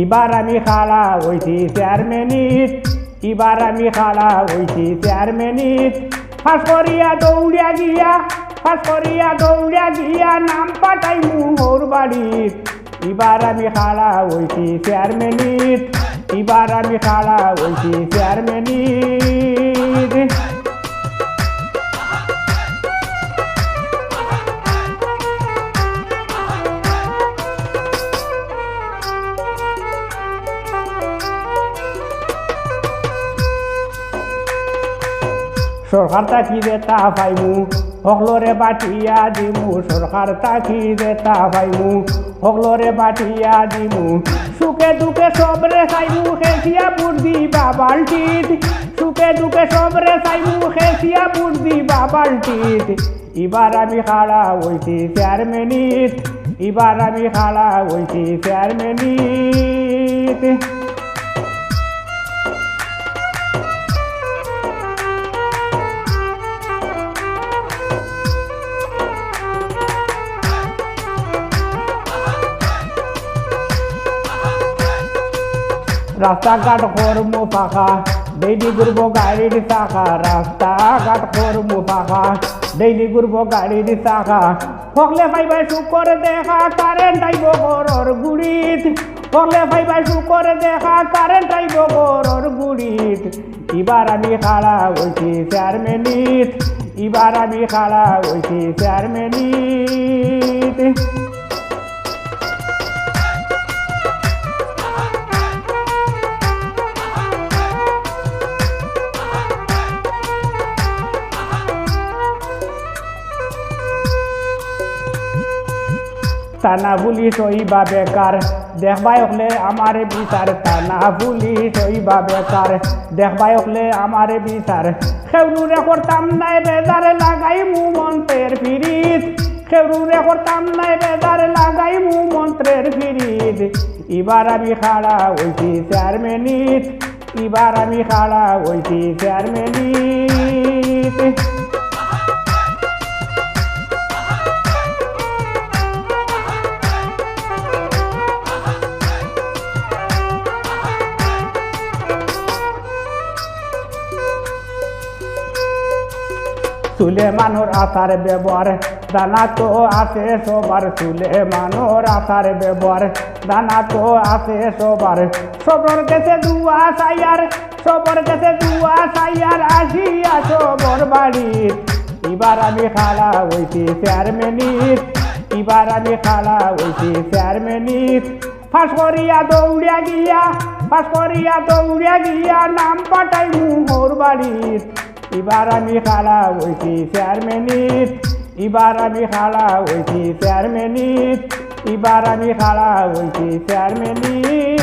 এবার আমি খাড়া হইছি 4 মিনিট, এবার আমি খাড়া হইছি 4 মিনিট। ফাঁস করিয়া দৌড়িয়া গিয়া, ফাঁস করিয়া দৌড়িয়া গিয়া নাম পাঠাই মোর বাড়ির। এবার আমি খাড়া হইছি 4 মিনিট, এবার আমি খাড়া হইছি 4 মিনিট। সরকার তাকি দেতা পাইমু হকলরে বাটিয়া দিমু, সরকার তাকি দেতা পাইমু হকলরে বাটিয়া দিমু। সুখে দুঃখে সবরে চাইমু খেসিয়া বুট দিবা বালটিত, সুখে দুঃখে সবরে চাইমু খেসিয়া বুট দিবা বালটিত। এবার আমি খাড়া হইছি 4 মিনিট, এবার আমি খাড়া হইছি 4 মিনিট। রাস্তাঘাট করমু ফাঁকা, ডেইলি ঘুরবো গাড়ির চাকা। রাস্তাঘাট করমু ফাঁকা, ডেইলি ঘুরবো গাড়ির চাকা। হকলে পাইবাই শুকর দেখা, কারেন্ট আইব ঘরর গুড়িত। হকলে পাইবাই শুকর দেখা, কারেন্ট আইব ঘরর গুড়িত। এবার আমি খাড়া হইছি 4 মিনিট, এবার আমি খাড়া হইছি 4 মিনিট। তানা পুলিশ হইবা বেকার, দেখবাই হলে আমারে বিচার। তানা পুলিশ হইবা বেকার, দেখবাই হলে আমারে বিচার। খেউরুরে করতাম নাই বেজারে লাগাই মু মন্ত্রের ফিরিত, খেউরুরে করতাম নাই বেজারে লাগাই মু মন্ত্রের ফিরিত। এবার আমি খাড়া হইছি 4 মিনিট, এবার আমি খাড়া হইছি 4 মিনিট। সুলেমানোর আচার ব্যবহার দানা তো আছে সবার, সুলেমানোর আচার ব্যবহার দানা তো আছে সবার। সবর কাছে দুয়া সাইয়ার, সবর কাছে দুয়া সাইয়ার আসিয়া সবর বাড়ির। এবার আমি খাড়া হইছি 4 মিনিট, এবার আমি খাড়া হইছি 4 মিনিট। ফাঁস করিয়া দৌড়িয়া গিয়া, ফাঁস করিয়া দৌড়িয়া গিয়া নাম পাঠাই মোর বাড়ির। এবার আমি খাড়া হইছি 4 মিনিট, এবার আমি খাড়া হইছি 4 মিনিট, এবার আমি খাড়া হইছি 4 মিনিট।